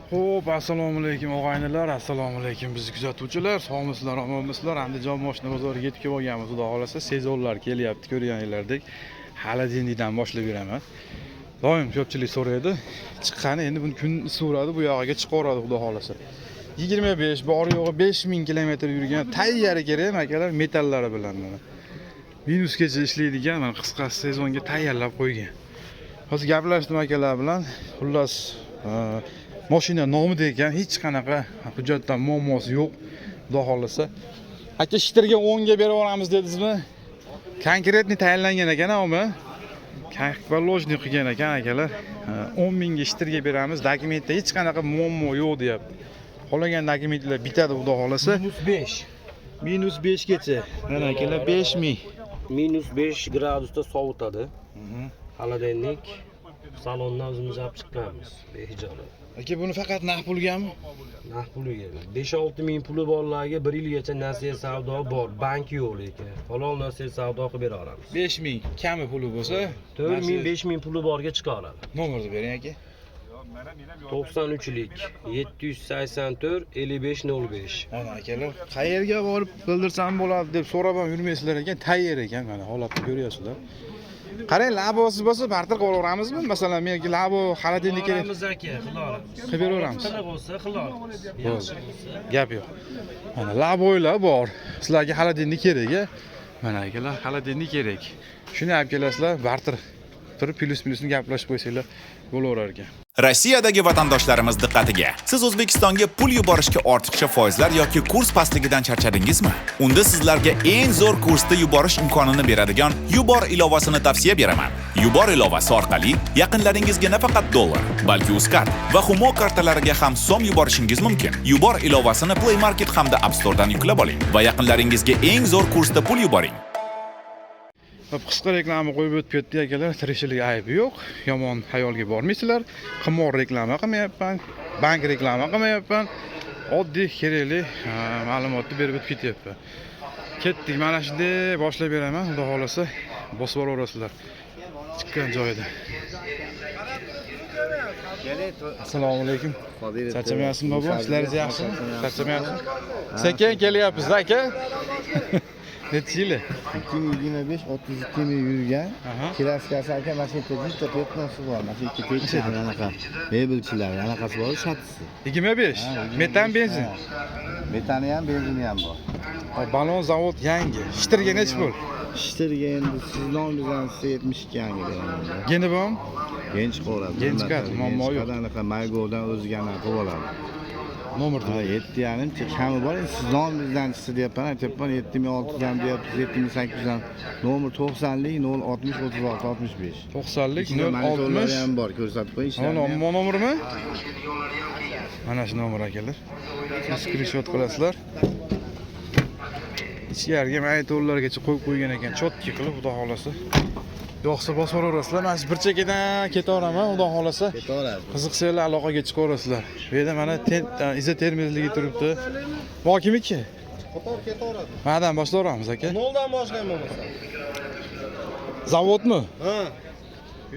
Xo'p, assalomu alaykum og'aynilar, assalomu alaykum biz kuzatuvchilar. Sog'misizlar, omonmisizlar? Andijon moshina bozoriga yetib kelganmiz. Xudo xolasa, sezonlar kelyapti, ko'rganingizdek. Xolodilnikdan boshlab beraman. Doim ko'pchilik so'raydi. Chiqqani endi buni kun so'radi, bu yog'iga chiqaradi xudo xolasa. 25 bor yo'g'i 5000 kilometr yurgan tayyari kerak akalar, metallari bilan mana. Minusgacha ishlaydigan, mana qisqa sezonga tayyorlab qo'ygan. Hozir gaplashdim akalar bilan. Xullas, mashina nomida ekan, hech qanaqa hujjatdan muammosi yo'q. Xudo xolasa. Aka shtirga 10 ga berib olamiz dedingizmi? Konkretni tayinlangan ekan, ammo Poложный qilgan ekan akalar. 10 mingga shtirga beramiz. Dokumentda hech qanaqa muammo yo'q deyapti. Qolgan dokumentlar bitadi xudo xolasa. -5 gacha. Mana akalar 5000. -5 gradusda sovutadi. Xolodilnik salondan o'zimiz olib chiqqanmiz behijolat. Aka buni faqat naqd pulgami? Naqd puliga. 5-6 ming puli borlarga 1 yilgacha nasiya savdo bor, bank yo'q lekin. Halol nasiya savdo qilib bera olamiz. 5000 kami puli bo'lsa, 4000, 5000 puli borga chiqa oladi. Nomerni bering aka. 93lik 784 5505. Mana akalar, qayerga borib bildirsam bo'ladi deb so'rab ham yurmaysizlar ekan, tayyor ekan. Mana holatni ko'ryapsizlar. Qarang, labosiz bo'lsa barter qilib olamizmi? Masalan, menga labo xolodilnik kerak. Qilamiz aka, qilamiz. Qilib beramiz. Qanaqa bo'lsa qilamiz. Yaxshi bo'lsa. Gap yo'q. Mana laboylar bor. Sizlarga xolodilnik kerak-a? Mana akalar, xolodilnik kerak. Shuni olib kelasizlar, barter turib plyus-plyusni gaplashib qo'ysanglar bo'laverar ekan. Rossiyadagi vatandoshlarimiz diqqatiga. Siz O'zbekistonga pul yuborishga ortiqcha foizlar yoki kurs pastligidan charchadingizmi? Unda sizlarga eng zo'r kursda yuborish imkonini beradigan Yubor ilovasini tavsiya beraman. Yubor ilovasi orqali yaqinlaringizga nafaqat dollar, balki Uzcard va Humo kartalariga ham so'm yuborishingiz mumkin. Yubor ilovasini Play Market hamda App Store'dan yuklab oling va yaqinlaringizga eng zo'r kursda pul yuboring. Qisqa reklama qo'yib o'tib ketdi akalar, tirikchilik aybi yo'q. Yomon xayolga bormaysizlar. Qimor reklama qilmayapman, bank reklama qilmayapman. Oddiy kerakli ma'lumotni berib o'tib ketyapman. Ketdik, mana shunday boshlab beraman, xudo xolasa bosib olasizlar. Chiqqan joyida. Assalomu alaykum. Charchamayapsizmi bobo? Ishlaringiz yaxshimi? Charchamayapsizmi? Sekin kelyapsiz aka. Necha yili? 2025 32 ming yurgan. Klaskasi aka mashina bitta petnosi bor. Mashina tekshir anaqa. Mebelchilar anaqasi bor, shatisi. 25. Metan benzin. Metani ham, benzini ham bor. Balon zavod yangi. Shtirga necha pul? Shtirga endi sizdan bizdan 72 yangi beraman. Geni bormi? Gen chiqaradi. Gen chiqadi, muammo yo'q. Anaqa Maygodan o'ziga anaqa qilib oladi. Nomerni. 7,5 kami bor. Sizdan bizdan chiqdi deyapman. Aytyapman 7600 dan deyapsiz, 7800 dan. Nomer 90lik 060 36 65. 90lik 060 060 ham bor, ko'rsatib qo'ying. Mana nomermi? Mana shu nomer akalar. Screenshot qilasizlar. Ichkariga monitorlargacha qo'yib qo'ygan ekan, chotki qilib, xudo xolasa. Yo'qsa bosaverasizlar. Mana shu bir chekkadan ketaveraman, xudo xolasa. Ketaveradi. Qiziqsanglar aloqaga chiqaverasizlar. Bu yerda mana izotermizligi turibdi. Bu kimniki? Qo'tor ketaveradi. Ma'dan boshlayveramiz aka. Noldan boshlayman bo'lsa. Zavodmi? Ha.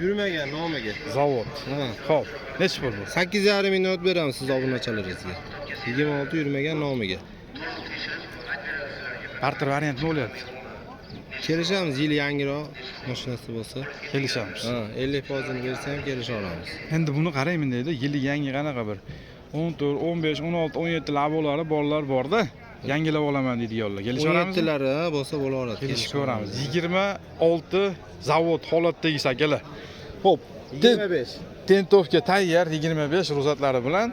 Yurmagan nomiga. Zavod. Ha. Xo'p, necha pul bu? 8,5 minut beramiz siz obunachalaringizga. 26 yurmagan nomiga. Barter variant nima bo'lyapti? Kelishamiz, yil yangiroq mashinasi bo'lsa. Kelishamiz. Ha, 50% ni bersa ham kelisha olamiz. Endi buni qarang deydi, yili yangi qanaqa bir 14, 15, 16, 17 labolari borlar borda. Yangilab olaman deydiganlar. Kelishaveramiz. 17lari bo'lsa bo'laveradi. Kelishib ko'ramiz. 26 zavod holatdagi akalar. Xo'p, 25. Tentovga tayyor 25 ro'zatlari bilan.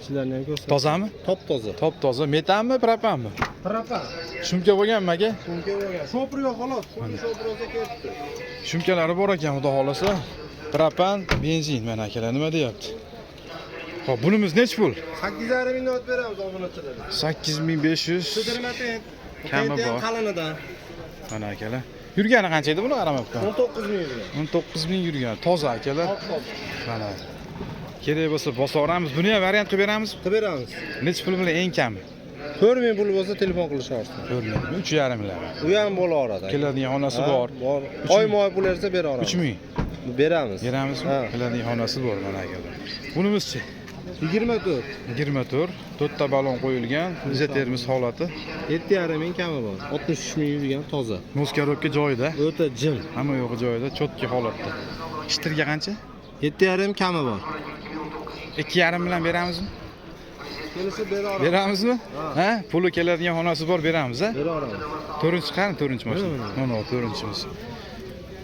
Ichlarini ham ko'rsat. Tozami? Top toza. Top toza. Metanmi, propanmi? Propan. Shumka bo'lganmi aka? Shunga bo'lgan. Shopir yo'q xolos. Shopir olsa ketdi. Shumkalari bor ekan, xudo xolasa. Propan, benzin mana akalar nima deyapti? Xo'p, bunimiz necha pul? 8,5 minut beramiz obunachilarga. 8500. Sidirmaten. Kami bor. Qalinidan. Mana akalar. Yurgani qancha edi buni qaramabman? 19 ming yurgan. 19 ming yurgan. Toza akalar. Mana. Kerak bo'lsa bosaveramiz. Buni ham variant qilib beramiz. Qilib beramiz. Necha pul bilan eng kami? 4 ming pul bo'lsa telefon qilisharsiz. 3,5 million. U ham bo'laveradi. Keladigan xonasi bor. Bor. Oy-moy pul bersa beraveramiz. 3 ming. Beramiz. Beramizmi? Keladigan xonasi bor mana akalar. Bunimizchi? 24. 24. 4 ta balon qo'yilgan. Izotermiz holati. 7,5 ming kami bor. 63 ming yurgan toza. Moskarovka joyida. O'ta jim. Hamma yo'g'i joyida, cho'tki holatda. Ishtirga qancha? 7,5 kami bor. 2,5 bilan beramizmi? Kelishib bera olamiz. Beramizmi? Ha? Puli keladigan xonasi bor, beramiz, ha? Bera olamiz. 4-chi qani? 4-chi mashina. Mana 4-chimiz.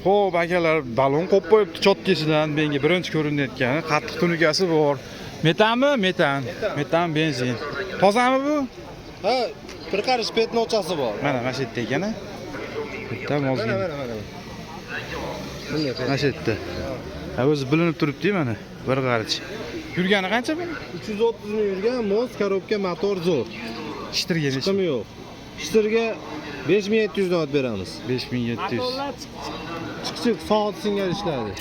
Xo'p, akalar, balon qo'yib qo'yibdi chotkisidan menga birinchi ko'rinayotgani, qattiq tunukasi bor. Metanmi? Metan. Metan benzin. Tozami bu? Ha, bir qarish petnochasi bor. Mana shu yerda ekan, ha? Bitta mozgin. Mana. Bunday Mana shu yerda. Ha, o'zi bilinib turibdi mana. Bir qarich. Yurgani qancha bu? 330 ming yurgan moz korobka motor zo'r. Ishtirga nechi? Chiqimi yo'q. Ishtirga 5700 dan beramiz. 5700. Chiqchiq soat singari ishlaydi.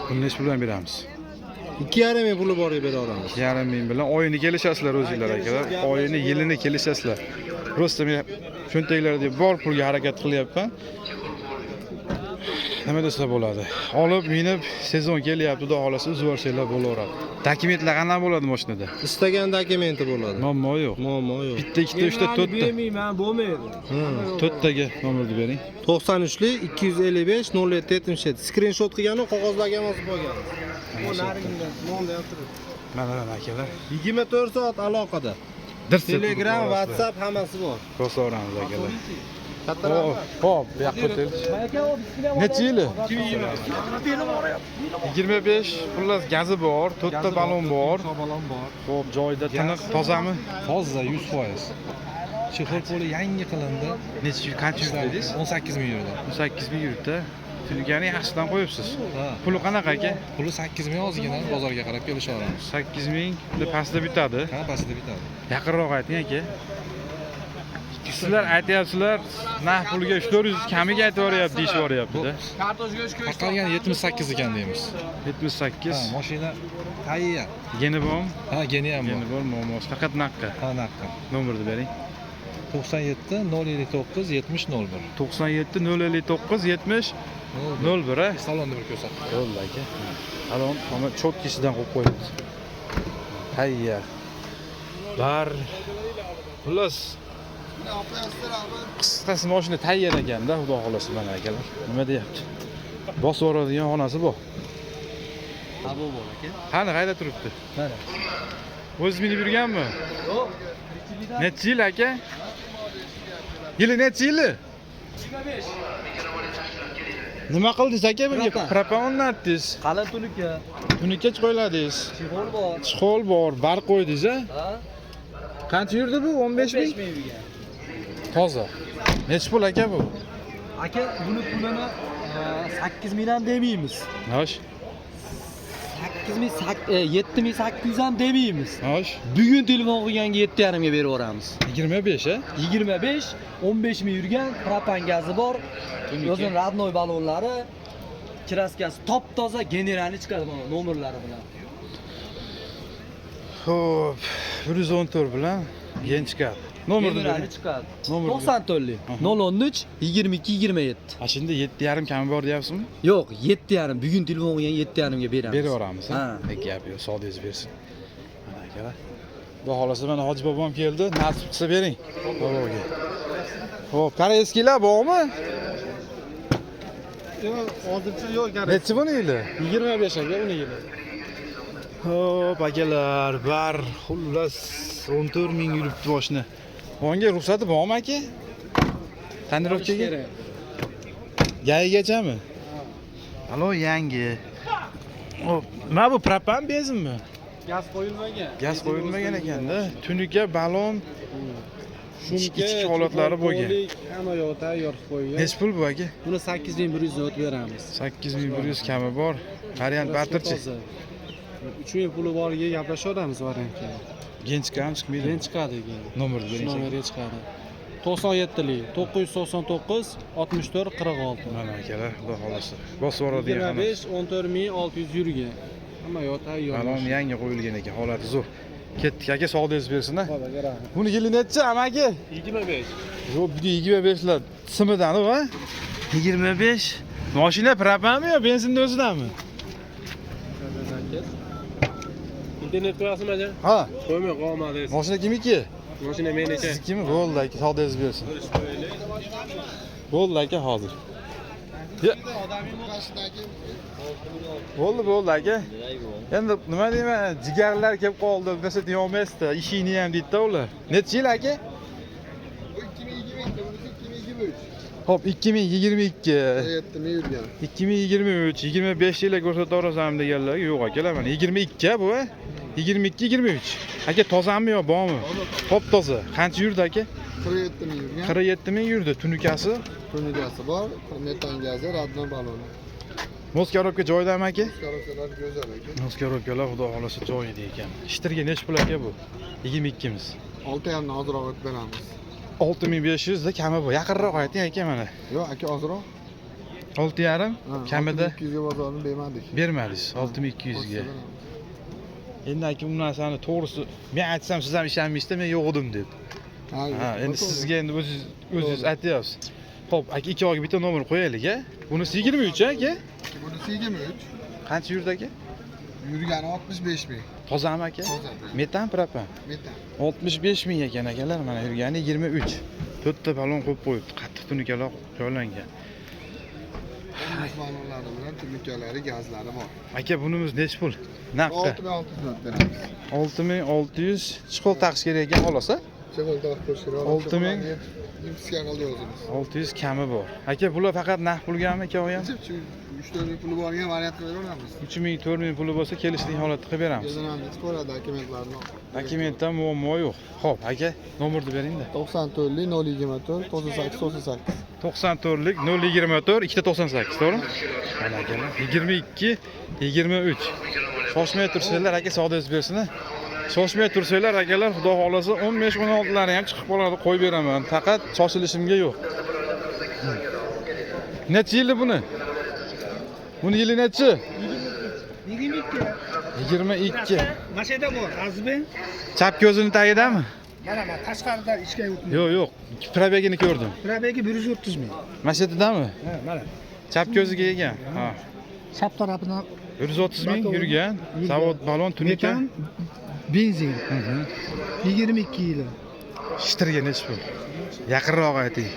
Buni necha pul bilan beramiz? 2,5 ming puli boriga bera olamiz. 2,5 ming bilan oyini kelishasizlar o'zinglar akalar. Oyini, yilini kelishasizlar. Просто men cho'ntaklarda bor pulga harakat qilyapman. Nima desa bo'ladi? Olib, minib, sezon kelyapti, xudo xolasa uzvarsanglar bo'laveradi. Dokumentlar qanday bo'ladi mashinada? Istagan dokumenti bo'ladi. Muammo yo'q. Muammo yo'q. Bitta, ikkita, uchta, to'rtta. Bermayman, bo'lmaydi. To'rttaga nomerni bering. 93li 255 0777. Skrinshot qilganu qog'ozlarga yozib qo'yganmiz. Bu naringda nonda yotibdi. Mana akalar. 24 soat aloqada. Telegram, WhatsApp hammasi bor. Ko'rsaveramiz akalar. Kattalar. Hop, bu yoqqa o'taylik. Necha yili? 25. Xullas gazi bor, 4 ta balon bor. Xo'p, joyida tiniq, tozami? Toza 100%. Chexol poli yangi qilindi. Necha qancha yurdi dedingiz? 18 ming yurdi. 18 ming yuribdi. Tugani yaxshidan qo'yibsiz. Ha. Puli qanaqa aka? Puli 8 ming ozgina bozorga qarab kelishaveramiz. 8 ming puli pastda bitadi. Ha, pastida bitadi. Yaqinroq ayting aka. Sizlar aytyapsizlar, narx puliga 300-400 kamiga aytib yuboryapti, deyishib yuboryapti-da. Taqalgan 78 ekan deymiz. 78. Ha, mashina tayyor. Geni bormi? Ha, geni ham Geni bor. bor, muammosi. Faqat naqqa. Ha, naqqa. Nomerni bering. 97 059 70 01. 97 059 70 01 a. Salonni bir ko'rsat. Bo'ldi aka. Salon mana cho'tkisidan qo'yib qo'yibdi. Hayya. Bar. Xullas. Qisqasi mashina tayyor ekanda, xudo xolasa mana akalar. Nima deyapti? Bosib yuboradigan xonasi bor. Ha, bu bor aka. Qani qayda turibdi? Mana. O'ziz minib yurganmi? Yo'q. Necha yil aka? Yili necha yili? 25. Nima qildingiz aka bunga? Propan. Propan o'rnatdingiz. Qalin tunuka. Tunuka qo'yladingiz. Chexol bor. Chixol bor, bar qo'ydingiz a? Ha? Qancha yurdi bu? 15 ming? 15 ming yurgan. Toza. Necha pul aka bu? Aka, buni pulini 8 ming ham demaymiz. Xo'sh. 8 ming 7800 ham demaymiz. Xo'sh. Bugun telefon qilganga 7,5 ga berib yuboramiz. 25 a? 25, 15 ming yurgan, propan gazi bor. O'zini radnoy balonlari, kraskasi top toza, generalni chiqadi mana nomerlari bilan. Xo'p, 114 bilan yen chiqadi. Nomerni Generalni bering. chiqadi. Nomerni 94lik 013 22 27. Ha, shunda 7,5 kami bor deyapsizmi? Yo'q, 7,5. Bugun telefon qilgan 7,5 ga beramiz. Berib yuboramiz, ha? Ha. Gap yo'q, sodingiz bersin. Mana akalar. Xudo xolasa mana Hoji bobom keldi, nasib qilsa bering. Boboga. Xo'p, qara eskilar bormi? Yo'q, hozircha yo'q garaj. Necha buni yili? 25 aka uni yili. Xo'p, akalar, bar, xullas 14 ming yuribdi mashina. Bunga ruxsati bormi aka? Tonirovkaga? Gayigachami? Alo, yangi. Hop, nima bu propan benzinmi? Gaz qo'yilmagan. Gaz qo'yilmagan ekanda. Tunuka, balon, Shumka, ichki holatlari bo'lgan. Hamma yo'q tayyor qilib qo'ygan. Necha pul bu aka? Buni 8100 dan o'tib beramiz. 8100 kami bor. Variant barterchi. 3000 puli boriga gaplashaveramiz variantga. Gen chiqadimi, chiqmaydi? Men chiqadi keyin. Nomerni bering. Nomerga chiqadi. 97lik 999 64 46. Mana akalar, xudo xolasa. Bosib yuboradigan. 25 14600 yurgan. Hamma yo'q tayyor. Balon yangi qo'yilgan ekan, holati zo'r. Ketdik aka, sog'dingiz bersin a. Xo'p, rahmat. Buni yili necha amaki? 25. Yo'q, bu 25 lar simidan va 25. Mashina propanmi yo benzinni o'zidanmi? internet qo'yasizmi aka? Ha, Qo'ymay qolmadingiz. mashina kimniki? Mashina meniki. Siznikimi? Bo'ldi aka, savdoyingiz bersin. Bo'ldi aka, hozir. Bo'ldi aka. Endi nima deyman, jigarlar kelib qoldi, narsa deyolmaysizda, ishingni ham deydi-da ular. Necha yil aka? 2022. Hop, 2022. 2023, 25 yilga ko'rsataverasizmi deganlarga yo'q akalar, mana 22 bu, 22, 23. Aka tozami yo, bormi? Hop toza. Qancha yurdi aka? 47 ming yurgan. 47 ming yurdi. Tunikasi? Tunikasi bor, metan gazi, radno baloni. Moskarobga joydami aka? Karosalar go'zal ekan. Moskarobgalar xudo xolasa joyida ekan. Ishtirga necha pul aka bu? 22 miz. 6,5 hozirroq o'tib beramiz. 6500 da kami bu. Yaqinroq ayting aka mana. Yo'q, aka ozroq. 6,5 kamida 200 ga bozorini bermadik. bermadingiz. 6200 ga. Endi aka bu narsani to'g'risi men aytsam siz ham ishonmaysizda, men yo'q edim deb. Ha, endi sizga endi o'zingiz aytyapsiz. Xo'p, aka ikki oyga bitta nomer qo'yaylik, a? Bunisi 23 aka? Bunisi 23. Qancha yurdi aka? Yurgani 65 ming. Tozami aka? Toza. Metan, propan. Metan. 65 ming ekan akalar, mana yurgani 23. To'rtta balon qo'yib qo'yibdi, qattiq tunikalar joylangan. Mehmonlari bilan tunikalari, gazlari bor. Aka bunimiz necha pul? Naqdda 6600 manat beramiz. 6600 chiqol taqish kerak ekan xolos, a? Cheg'ilda qo'shib 6000. Imsiya qildi o'zimiz. 600 kami bor. Aka bular faqat naqd pulgami aka ham? 3-4 ming puli borgan variant qilib beramiz. 3000, 4000 puli bo'lsa kelishlik holatda qilib beramiz. Yozanamiz ko'radi dokumentlarni. Dokumentda muammo yo'q. Xo'p, aka nomerni bering-da. 94lik 024 98 98. 94lik 024 298, to'g'rimi? Mana akalar 22 23. Shoshmay tursanglar aka savdoyingiz bersin. Shoshmay tursanglar akalar, xudo xolasa 15-16 lari ham chiqib qoladi, qo'yib beraman. Faqat shoshilishimga yo'q. Necha yili buni? Buni yili nechi? 22. Mashina bor, azizbek. Chap ko'zini tagidami? Mana tashqaridan ishga o'tdi. Yo'q. Probegini ko'rdim. Probegi 130 ming. Masjididami? Ha, mana. Chap ko'ziga ekan. Ha. Chap tarafidan 130 ming yurgan. Zavod balon tunika. metan, benzin. 22 yili. Shtirga necha pul? Yaqinroq ayting.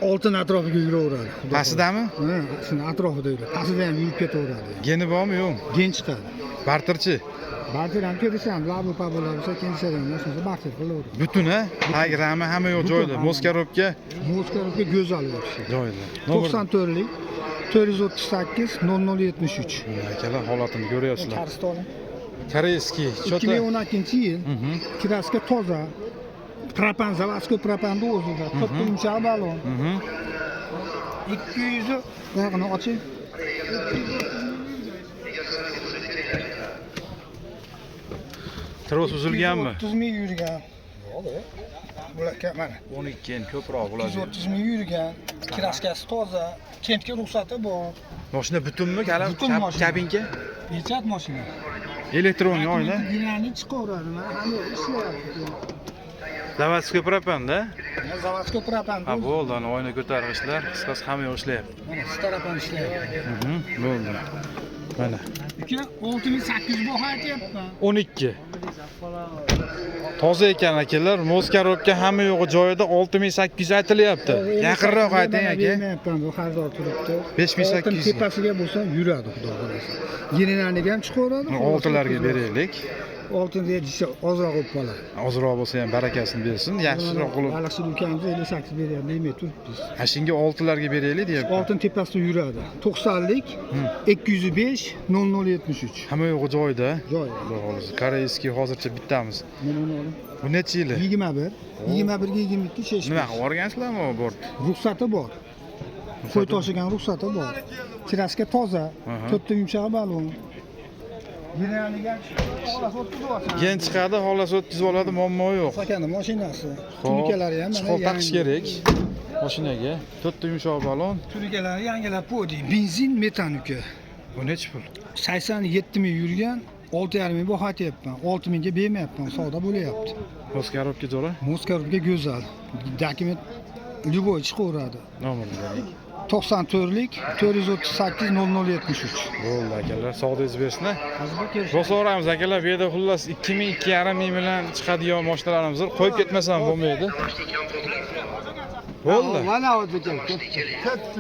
Oltin atrofiga yuraveradi. Pastidami? Ha, shuni atrofida yuradi. Pastida ham yurib ketaveradi. Geni bormi, yo'qmi? Gen chiqadi. Barterchi. Barter ham kelisham, labu pabular bo'lsa, kelishadigan narsa barter qilaveradi. Butun a? Tagrami hamma yo'q joyida. Moskarobga Moskarovga go'zal bo'libdi. joyida. 94lik 438 0073. Akalar holatini ko'ryapsizlar. Charstonin. Koreyskiy, chota. 2012-yil. Kraska toza. Propan, заводской propanni o'zida. Katta yumshoq balon. 200 yaqini oching. Tros uzilganmi? 30 ming yurgan. Bular mana 12 en ko'proq bo'ladi. 130 ming yurgan. Kraskasi toza. Kentga ruxsati bor. Mashina butunmi? Kalam Butun mashina. kabinka? Nechat mashina. Elektron oyna. Dinamik chiqaveradi. Mana hamma ishlayapti. Заводской propan-da. Заводской propan. Ha, bo'ldi, ana oyna ko'targ'ichlar, qisqasi hamma yo'q ishlayapti. Mana starapan ishlayapti. Bo'ldi. Mana 6800 baho aytyapman. 12. Toza ekan akalar, Moskarobga hamma yo'g'i joyida 6800 aytilyapti. Yaqinroq ayting aka. Bermayapman, bu xaridor turibdi. 5800. Oltin tepasiga bo'lsa yuradi, xudo xohlasa. Yenilaniga ham chiqaveradi. Oltilarga beraylik. Oltin deyishsa ozroq bo'lib qoladi. Ozroq bo'lsa ham barakasini bersin, yaxshiroq qilib. Baliqchi ukamiz 58 beryapti, demay turibmiz. Hashinga oltilarga beraylik deyapti. Oltin tepasida yuradi. 90lik 205 0073. Hamma yo'g'i joyida. Joy. Xudo xolasa. Koreyskiy hozircha bittamiz. Men uni olim. Bu necha yili? 21, 21 ga 22 6. Nima qilib o'rgansizlarmi bort? Ruxsati bor. Qo'y toshigan ruxsati bor. Kraska toza, to'rtta yumshoq balon. Yenilaniga xolos o'tkazyapsan. Gen chiqadi, xolos o'tkazib oladi, muammo yo'q. Sakani mashinasi. Tunikalari ham mana Chiqol taqish kerak mashinaga. To'rtta yumshoq balon. Tunikalari yangilab qo'ydi. Benzin, metan uka. Bu necha pul? 87 ming yurgan, 6,5 ming baho aytyapman. 6 mingga bermayapman, savdo bo'lyapti. Moskarobga jo'ra. Moskarobga go'zal. Dokument любой chiqaveradi. Nomerni bering. 94lik 438 0073. Bo'ldi akalar, savdoyingiz bersin. Hozir ko'rish. Bosoramiz akalar, bu yerda xullas 2,5 ming bilan chiqadigan mashinalarimiz bor. Qo'yib ketmasam bo'lmaydi. Bo'ldi. Mana o'zikan. Katta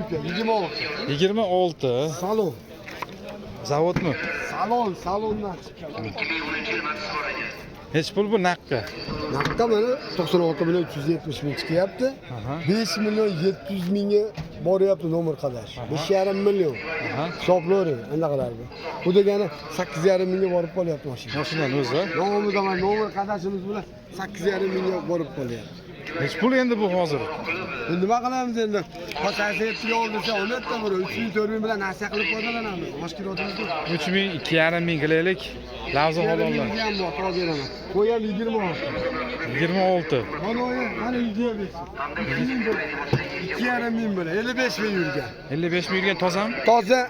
26. Salon. Zavodmi? Salondan chiqqan. Hech pul bu naqqa. Naqda mana 96 million 370 ming chiqyapti. 5 million 700 mingga boryapti nomer qadash. 5,5 million. Hisoblayvering, anaqalarni. Bu degani 8,5 mingga borib qolyapti mashina. Mashinani o'zi. Nomida mana nomer qadashimiz bilan 8,5 mingga borib qolyapti. Hech pul endi bu hozir. Endi nima qilamiz endi? Qosasiyatga oldisa, o'natda bir 3 ming 4 ming bilan nasiya qilib foydalanamiz. Mashkilotimizda 3 ming, 2,5 ming qilaylik. Lavzi holollar. ham bor, to'g'ri beraman. Qo'yam 26. 26. Mana 25. 2,5 ming bilan 55 ming yurgan. 55 ming yurgan tozami? Toza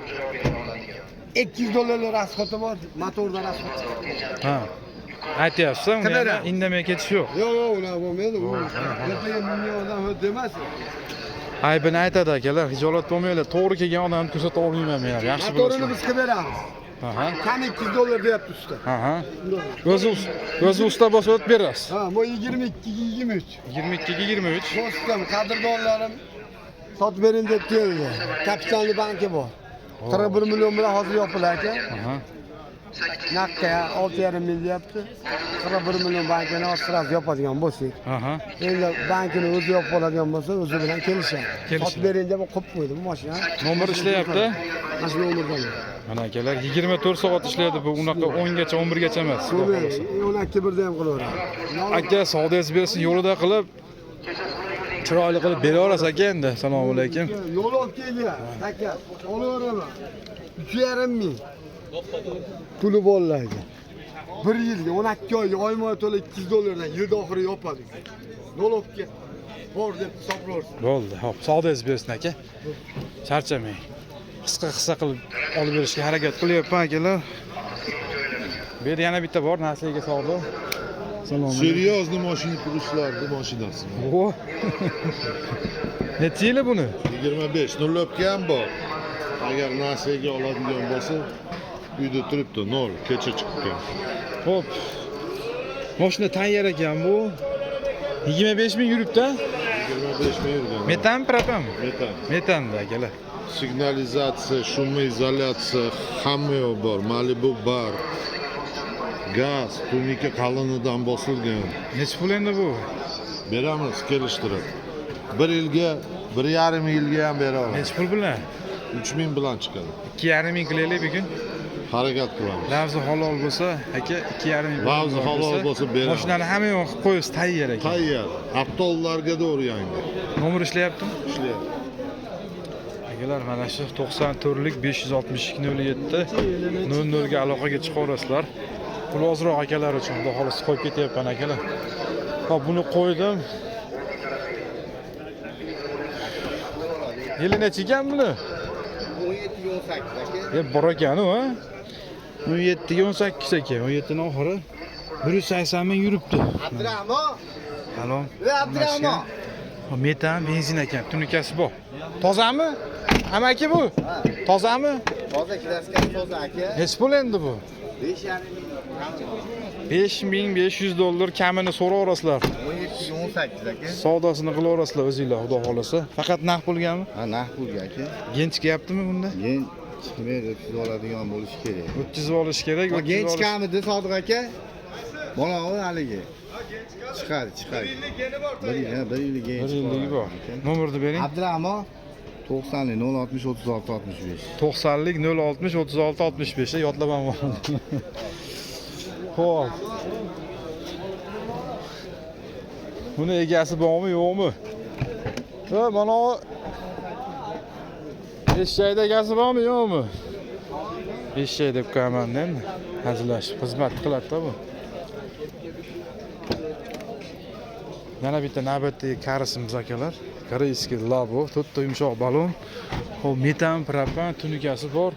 $200 rasxoti bor, motorda rasxot. Ha. Aytyapsiz, unda indamay ketish yo'q. Yo'q, ular bo'lmaydi. U ertaga bunga odam demas. Aybini aytadi akalar, hijolat bo'lmaylar. To'g'ri kelgan odamni ko'rsata olmayman men ham. Yaxshi Motorini bilasizlar. biz qilib beramiz. Aha. Kam $200 deyapti usta. Aha. O'zi usta bosib o'tib berasiz. Ha, bu 22 23. 22 ga 23. Do'stim, qadrdonlarim sotib bering deb keldi. Kapitalni banki bor. 41 million bilan hozir yopilar aka. Aha. Naqqa 6,5 ming deyapti. 41 million bankini ostirib yopadigan bo'lsak. Aha. Endi bankini o'zi yopib oladigan bo'lsa, o'zi bilan kelishadi. Sotib bering deb qo'yib qo'ydi bu mashina. Nomer ishlayapti. Mana shu nomerdan. Mana akalar 24 soat ishlaydi bu. Unaqa 10 gacha, 11 gacha emas. Xudo xolasa. 12 birda ham qilaveradi. Aka, savdoyingiz bersin, yo'lida qilib chiroyli qilib beraverasiz aka endi. Assalomu alaykum. Yo'l olib kelgan. Aka, olaveraman. 3,5 ming. Puli bolalarga. 1 yilga 12 oyga oyma to'la $200 dan yilda oxiri yopadi. Yo'l olib kel. Bor deb hisoblarsiz. Bo'ldi. Xo'p, savdoyingiz bersin aka. Charchamang. Qisqa qilib olib berishga harakat qilyapman akalar. Bu yerda yana bitta bor, Nasliga savdo. Assalomu alaykum. Серьезный mashina turishlarni mashinasi. O. Necha yili buni? 25 nolobga ham bor. Agar nasiyaga oladigan bo'lsa, uyda turibdi, 0 kecha chiqqan. Xo'p. Mashina tayyor ekan bu. 25 ming yuribdi. 25 ming yurgan. Metan, propan? Metan. Metanda akalar. Signalizatsiya, shumoizolyatsiya hamma bor. Malibu bar. Gaz, tunika qalinidan bosilgan. Necha pul endi bu? Beramiz, kelishtirib. 1 yilga, 1,5 yilga ham beramiz. Necha pul bilan? 3 ming bilan chiqadi. 2,5 ming qilaylik bugun. Harakat qilamiz. Lavzi halol bo'lsa, aka 2,5 ming. Lavzi halol bo'lsa beramiz. Mashinani hamma yo'q qilib qo'yib tayyor ekan. Tayyor. Avtollarga doğru yangi. Nomer ishlayaptimi? Ishlayapti. Akalar, mana shu 94lik 562 07 00 ga aloqaga chiqaverasizlar. Pul ozroq akalar uchun, xudo xolisi qo'yib ketyapman akalar. Hop, buni qo'ydim. Yili necha ekan buni? 17 18 aka. Bor ekan-ku, ha? 17 ga 18 ekan. 17 ning oxiri 180 ming yuribdi. Abdurahmon. Salom. Abdurahmon. Metan, benzin ekan, tunikasi bor. Tozami? Amaki bu? Tozami? Toza klassika toza aka. Hech pul endi bu. 5,5 ming. $5500 kamini so'raverasizlar. 17 18 aka. Savdosini qilaverasizlar o'zingizlar, xudo xolasa. Faqat naqd pulgami? Ha, naqd pulga aka. Gen chiqyaptimi bunda? Men chiqmaydi, siz oladigan bo'lish kerak. O'tkazib olish kerak. Gen chiqamidi Sodiq aka? Mana u haligi. Chiqadi. 1 yillik gen. 1 yilligi bor. Nomerni bering. Abdurahmon 90 060 36 65. 90lik 060 36 65 yodlamam bor. Xo'p. Buni egasi bormi, yo'qmi? Ha, mana eshakda egasi bormi, yo'qmi? Eshak deb qo'yaman endi. Hazillashib xizmat qiladi-da bu. Yana bitta navbatdagi karisimiz akalar. Koreyskiy labo, to'rtta yumshoq balon. Xo'p, metan, propan tunikasi bor.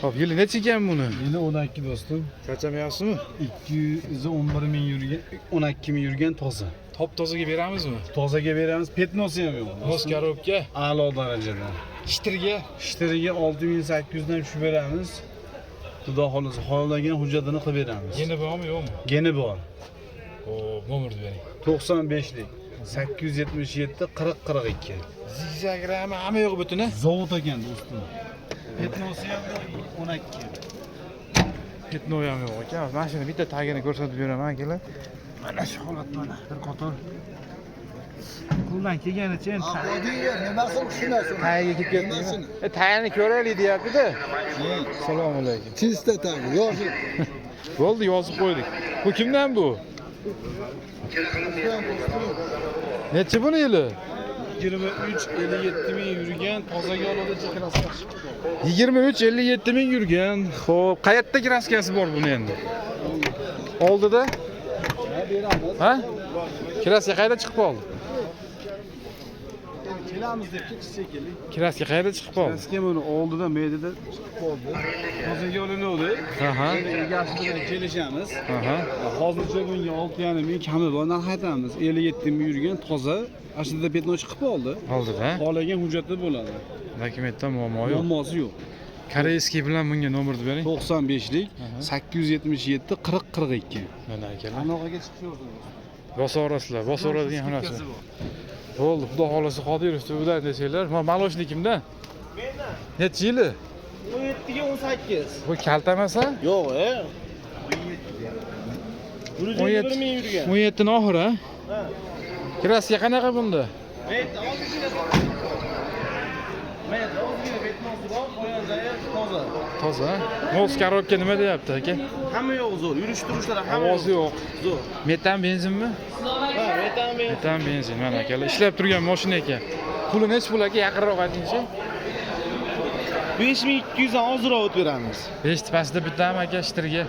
Hop, yili necha ekan buni? Yili 12 do'stim. Charchamayapsizmi? 211 ming yurgan, 12 ming yurgan toza. Top tozaga beramizmi? Tozaga beramiz, petnosi ham yo'q. Mos korobka, A'lo darajada. shitirga. Ishtiriga 6800 dan tushib beramiz. Xudo xolasa, xohlagan hujjatini qilib beramiz. Yeni bormi, yo'qmi? Geni bor. Hop, nomerni bering. 95 lik. 877 40 42. Zigzagrami, hamma yo'q butuni. Zavod ekan do'stim. Petnosi ham 12. Ketno ham yo'q ekan. Mashina bitta tagini ko'rsatib beraman akalar. Mana shu holat mana bir qator. Qo'ldan kelganicha endi nimasini tushunasiz? tagiga ketib ketdingmi? Tagini ko'raylik deyapti-da. Assalomu alaykum. Chista tag, yozib. Bo'ldi, yozib qo'ydik. Bu kimdan bu? Necha buni yili? 23-57 ming yurgan tozaga oladi kraska chiqdi. 23-57 ming yurgan. Xo'p, qayerda kraskasi bor buni endi? Oldida? Ha? Kraska qayerda chiqib qoldi? Kelamiz deb ketishsa keling. Kraska qayerda chiqib qoldi? Kraska buni oldida meydada chiqib qoldi. Tozaga olinadi. Aha. Endi egasi bilan kelishamiz. Aha. Hozircha bunga 6,5 ming kami bor, narx aytamiz. 57 ming yurgan toza. Aslida petno chiqib qoldi. Oldida. Xohlagan hujjati bo'ladi. Dokumentda muammo yo'q. Muammosi yo'q. Koreyskiy bilan bunga nomerni bering. 95 lik 877 40 42. Mana akalar. Anog'iga chiqyapsiz. Bosorasizlar, bosoradigan xonasi. Bo'ldi, xudo xolasa Qodirov tubidan desanglar, mana maloshnikimdan. Necha yili? 17 ga 18. Bu kaltamasa? Yo'q, 121 ming yurgan. 17 ni oxiri, ha? Kraska qanaqa bunda? Toza. Mos korobka nima deyapti aka? Hamma yo'q zo'r, yurish turishlari hamma Ovozi yo'q. zo'r. Metan benzinmi? Ha, metan Metan benzin mana akalar. Ishlab turgan mashina ekan. Puli necha pul aka? Yaqinroq aytingchi. 5200 dan ozroq o'tib beramiz. 5 tepasida bitami aka shitirga?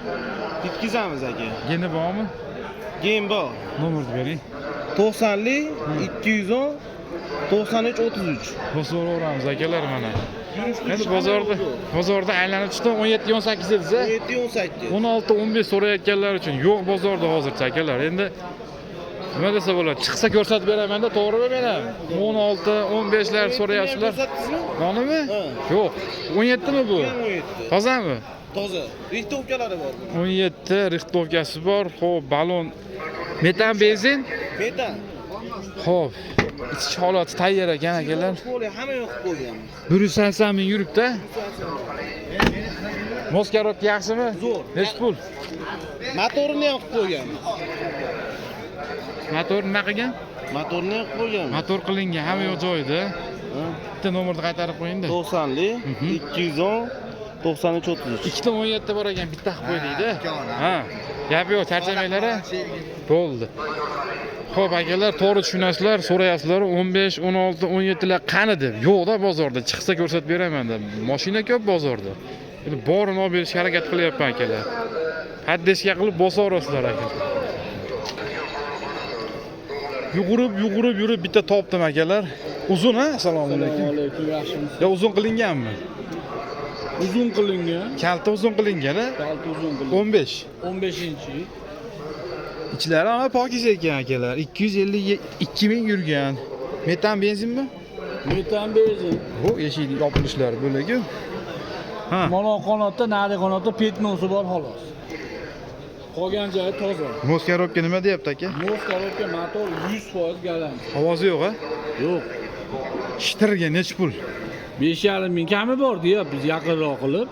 Bitkizamiz aka. Geni bormi? Game bor. Nomerni bering. 90 lik 210 93 33. Bosoraveramiz akalar mana. Endi bozorda aylanib chiqdim 17-18 dediz-a? 17-18. 16-15 so'rayotganlar uchun yo'q bozorda hozircha akalar. Endi nima desa bo'ladi? Chiqsa ko'rsatib beraman-da, to'g'rimi men ham? 16-15 lar so'rayapsizlar. Ko'rsatdingizmi? Nonimi? Yo'q. 17 mi bu? 17. Tozami? Toza. Rixtovkalari bor. 17 rixtovkasi bor. Xo'p, balon. Metan benzin? Metan. Xo'p. Ichki holati tayyor ekan akalar. Qo'li hamma yo'q qo'ygan. 180 ming yuribdi. Mos korobka yaxshimi? Zo'r. Necha pul? Motorini ham qilib qo'ygan. Motor nima qilgan? Motorini ham qilib qo'ygan. Motor qilingan, hamma yo'q joyida. Bitta nomerni qaytarib qo'ying-da. 90 lik 210 93 33. Ikkita 17 bor ekan, bitta qilib qo'ydik-da. Ha. Gap yo'q, charchamanglar. Bo'ldi. Xo'p, akalar, to'g'ri tushunasizlar, so'rayapsizlar, 15, 16, 17 lar qani deb. Yo'q-da bozorda, chiqsa ko'rsatib beraman deb. Mashina ko'p bozorda. Endi borini olib berishga harakat qilyapman akalar. Haddeshga qilib bosorasizlar aka. Yugurib yurib bitta topdim akalar. Uzun ha? Assalomu alaykum. Alaykum, yaxshimisiz? Ya uzun qilinganmi? Uzun qilingan. Kalta uzun qilingan, ha? Kalta uzun qilingan. 15. 15-chi. Ichlari ham pokiz ekan akalar. 252 ming yurgan. Metan benzinmi? Metan benzin. Bu eshikning yopilishlari bo'lagi. Ha. Mana qanotda, nari qanotda petnosi bor xolos. Qolgan joyi toza. Mos korobka nima deyapti aka? Mos korobka motor 100% galant. Ovozi yo'q, ha? Yo'q. Shitirga necha pul? 5,5 ming kami bor deyapmiz yaqinroq qilib.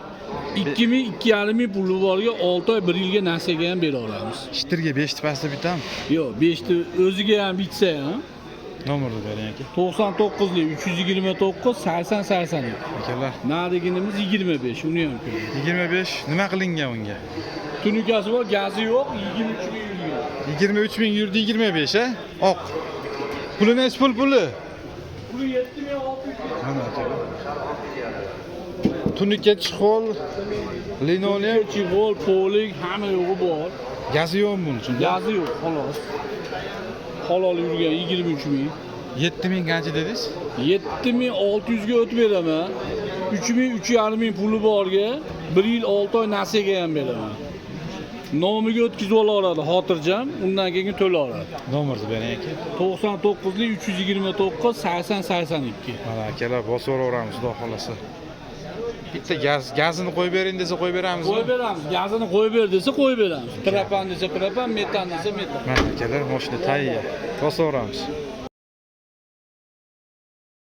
2,5 ming puli borga 6 oy 1 yilga nasiyaga ham bera olamiz. Shitirga 5 tepasida bitami? Yo'q, 5 ta o'ziga ham bitsa ham. Nomerni bering aka. 99 lik 329 80 80. Akalar, Nariginimiz 25, uni ham ko'ring. 25 nima qilingan unga? Tunikasi bor, gazi yo'q, 23 ming yurgan. 23 ming yurdi 25, ha? Oq. Puli necha pul puli? Puli 7600. Mana akalar. Tunika chixol, linoleum, Chig'ol, polik, hamma yo'g'i bor. gazi yo'qmi buning uchun? Gazi yo'q, xolos. Halol yurgan 23 ming. 7 ming qancha dedingiz? 7600 ga o'tib beraman. 3,5 ming puli borga 1 yil 6 oy nasiyaga ham beraman. Nomiga o'tkazib olaveradi xotirjam, undan keyin to'la oladi. Nomerni bering aka. 99 329 80 82. Mana akalar bosib olaveramiz xudo xolasa. Bitta gazini qo'yib bering desa qo'yib beramiz. Qo'yib beramiz. Gazini qo'yib ber desa qo'yib beramiz. Propan desa propan, metan desa metan. Mana akalar mashina tayyor. Bosib olaveramiz.